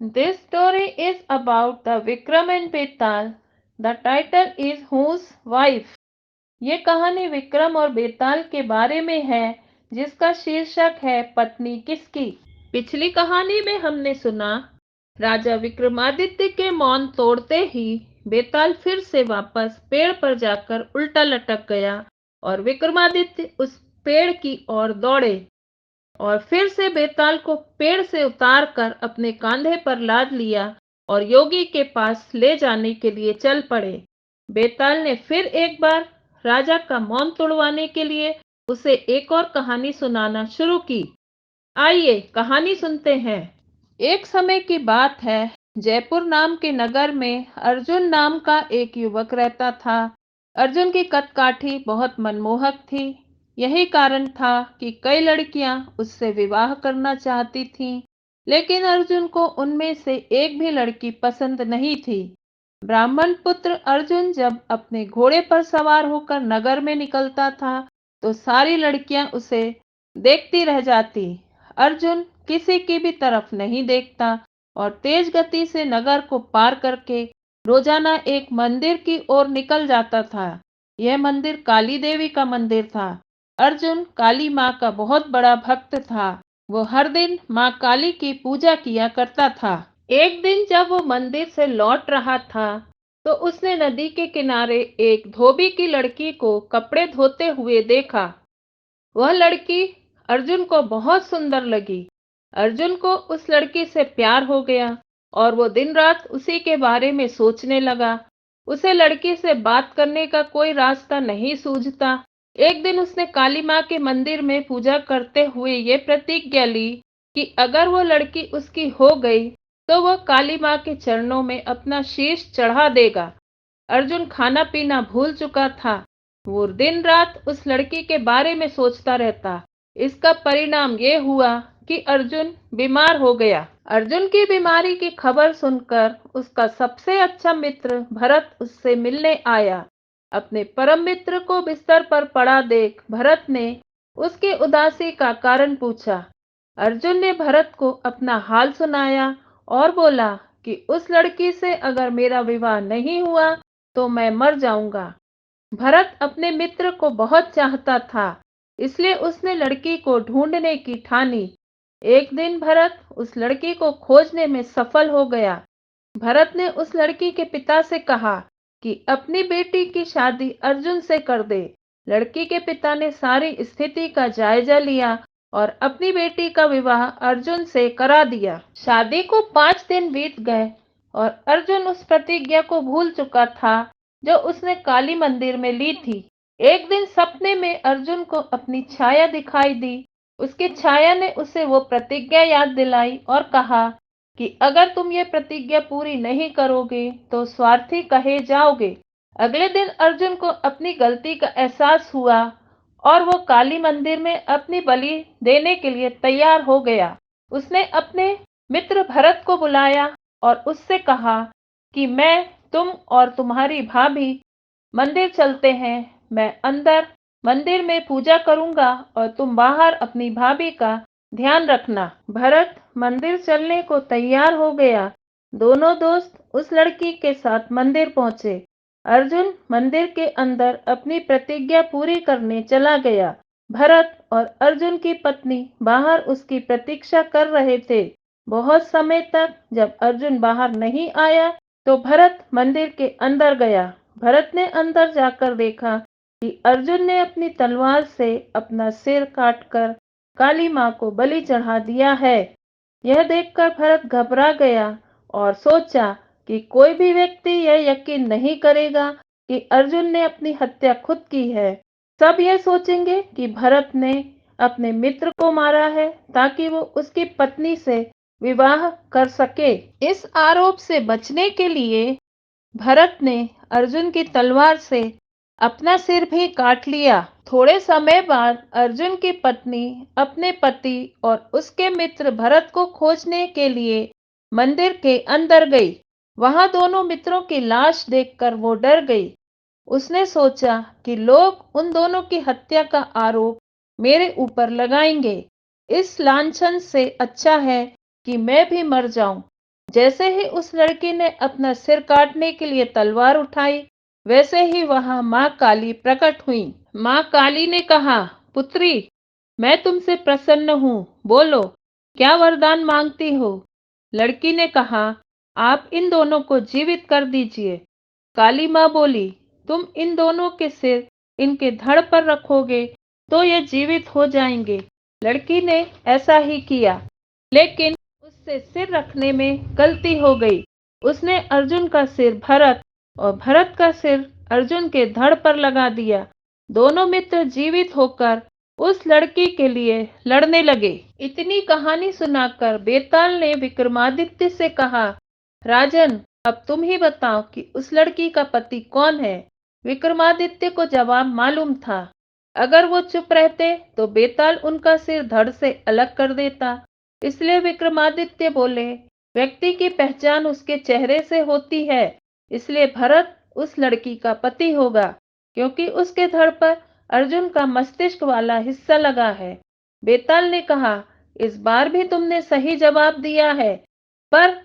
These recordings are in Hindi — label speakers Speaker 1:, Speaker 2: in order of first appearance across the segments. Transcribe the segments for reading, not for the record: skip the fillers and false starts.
Speaker 1: This story is about the Vikram and Betal. The title is Whose Wife? ये कहानी विक्रम और बेताल के बारे में है जिसका शीर्षक है पत्नी किसकी। पिछली कहानी में हमने सुना राजा विक्रमादित्य के मौन तोड़ते ही बेताल फिर से वापस पेड़ पर जाकर उल्टा लटक गया और विक्रमादित्य उस पेड़ की ओर दौड़े और फिर से बेताल को पेड़ से उतार कर अपने कांधे पर लाद लिया और योगी के पास ले जाने के लिए चल पड़े। बेताल ने फिर एक बार राजा का मौन तोड़वाने के लिए उसे एक और कहानी सुनाना शुरू की। आइए कहानी सुनते हैं। एक समय की बात है, जयपुर नाम के नगर में अर्जुन नाम का एक युवक रहता था। अर्जुन की कदकाठी बहुत मनमोहक थी। यही कारण था कि कई लड़कियां उससे विवाह करना चाहती थीं, लेकिन अर्जुन को उनमें से एक भी लड़की पसंद नहीं थी। ब्राह्मण पुत्र अर्जुन जब अपने घोड़े पर सवार होकर नगर में निकलता था, तो सारी लड़कियां उसे देखती रह जाती। अर्जुन किसी की भी तरफ नहीं देखता और तेज गति से नगर को पार करके रोजाना एक मंदिर की ओर निकल जाता था। यह मंदिर काली देवी का मंदिर था। अर्जुन काली माँ का बहुत बड़ा भक्त था। वो हर दिन माँ काली की पूजा किया करता था। एक दिन जब वो मंदिर से लौट रहा था, तो उसने नदी के किनारे एक धोबी की लड़की को कपड़े धोते हुए देखा। वह लड़की अर्जुन को बहुत सुंदर लगी। अर्जुन को उस लड़की से प्यार हो गया और वो दिन रात उसी के बारे में सोचने लगा। उसे लड़की से बात करने का कोई रास्ता नहीं सूझता। एक दिन उसने काली माँ के मंदिर में पूजा करते हुए ये प्रतिज्ञा ली कि अगर वो लड़की उसकी हो गई तो वह काली माँ के चरणों में अपना शीश चढ़ा देगा। अर्जुन खाना पीना भूल चुका था। वो दिन रात उस लड़की के बारे में सोचता रहता। इसका परिणाम ये हुआ कि अर्जुन बीमार हो गया। अर्जुन की बीमारी की खबर सुनकर उसका सबसे अच्छा मित्र भरत उससे मिलने आया। अपने परम मित्र को बिस्तर पर पड़ा देख भरत ने उसकी उदासी का कारण पूछा। अर्जुन ने भरत को अपना हाल सुनाया और बोला कि उस लड़की से अगर मेरा विवाह नहीं हुआ तो मैं मर जाऊंगा। भरत अपने मित्र को बहुत चाहता था, इसलिए उसने लड़की को ढूंढने की ठानी। एक दिन भरत उस लड़की को खोजने में सफल हो गया। भरत ने उस लड़की के पिता से कहा कि अपनी बेटी की शादी अर्जुन से कर दे। लड़की के पिता ने सारी स्थिति का जायजा लिया और अपनी बेटी का विवाह अर्जुन से करा दिया। शादी को 5 दिन बीत गए और अर्जुन उस प्रतिज्ञा को भूल चुका था जो उसने काली मंदिर में ली थी। एक दिन सपने में अर्जुन को अपनी छाया दिखाई दी। उसकी छाया ने उसे वो प्रतिज्ञा याद दिलाई और कहा कि अगर तुम ये प्रतिज्ञा पूरी नहीं करोगे तो स्वार्थी कहे जाओगे। अगले दिन अर्जुन को अपनी गलती का एहसास हुआ और वो काली मंदिर में अपनी बलि देने के लिए तैयार हो गया। उसने अपने मित्र भरत को बुलाया और उससे कहा कि मैं, तुम और तुम्हारी भाभी मंदिर चलते हैं। मैं अंदर मंदिर में पूजा करूंगा और तुम बाहर अपनी भाभी का ध्यान रखना। भरत मंदिर चलने को तैयार हो गया। दोनों दोस्त उस लड़की के साथ मंदिर पहुंचे। अर्जुन मंदिर के अंदर अपनी प्रतिज्ञा पूरी करने चला गया। भरत और अर्जुन की पत्नी बाहर उसकी प्रतीक्षा कर रहे थे। बहुत समय तक जब अर्जुन बाहर नहीं आया तो भरत मंदिर के अंदर गया। भरत ने अंदर जाकर देखा कि अर्जुन ने अपनी तलवार से अपना सिर काटकर काली माँ को बलि चढ़ा दिया है। यह देखकर भरत घबरा गया और सोचा कि कोई भी व्यक्ति यह यकीन नहीं करेगा कि अर्जुन ने अपनी हत्या खुद की है। सब यह सोचेंगे कि भरत ने अपने मित्र को मारा है ताकि वो उसकी पत्नी से विवाह कर सके। इस आरोप से बचने के लिए भरत ने अर्जुन की तलवार से अपना सिर भी काट लिया। थोड़े समय बाद अर्जुन की पत्नी अपने पति और उसके मित्र भरत को खोजने के लिए मंदिर के अंदर गई। वहां दोनों मित्रों की लाश देखकर वो डर गई। उसने सोचा कि लोग उन दोनों की हत्या का आरोप मेरे ऊपर लगाएंगे। इस लांछन से अच्छा है कि मैं भी मर जाऊं। जैसे ही उस लड़की ने अपना सिर काटने के लिए तलवार उठाई, वैसे ही वहां माँ काली प्रकट हुई। माँ काली ने कहा, पुत्री, मैं तुमसे प्रसन्न हूँ, बोलो क्या वरदान मांगती हो। लड़की ने कहा, आप इन दोनों को जीवित कर दीजिए। काली माँ बोली, तुम इन दोनों के सिर इनके धड़ पर रखोगे तो ये जीवित हो जाएंगे। लड़की ने ऐसा ही किया, लेकिन उससे सिर रखने में गलती हो गई। उसने अर्जुन का सिर भरत और भरत का सिर अर्जुन के धड़ पर लगा दिया। दोनों मित्र जीवित होकर उस लड़की के लिए लड़ने लगे। इतनी कहानी सुनाकर बेताल ने विक्रमादित्य से कहा, राजन, अब तुम ही बताओ कि उस लड़की का पति कौन है। विक्रमादित्य को जवाब मालूम था। अगर वो चुप रहते तो बेताल उनका सिर धड़ से अलग कर देता। इसलिए विक्रमादित्य बोले, व्यक्ति की पहचान उसके चेहरे से होती है, इसलिए भरत उस लड़की का पति होगा, क्योंकि उसके धड़ पर अर्जुन का मस्तिष्क वाला हिस्सा लगा है। बेताल ने कहा, इस बार भी तुमने सही जवाब दिया है, पर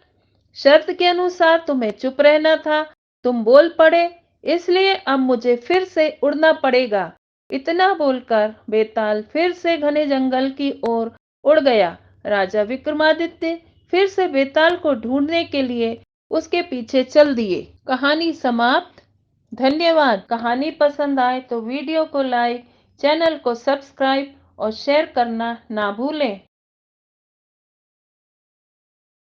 Speaker 1: शर्त के अनुसार तुम्हें चुप रहना था। तुम बोल पड़े, इसलिए अब मुझे फिर से उड़ना पड़ेगा। इतना बोलकर बेताल फिर से घने जंगल की ओर उड़ गया। राजा विक्रमादित्य फिर से बेताल को ढूंढने के लिए उसके पीछे चल दिए। कहानी समाप्त। धन्यवाद। कहानी पसंद आए तो वीडियो को लाइक, चैनल को सब्सक्राइब और शेयर करना ना भूलें।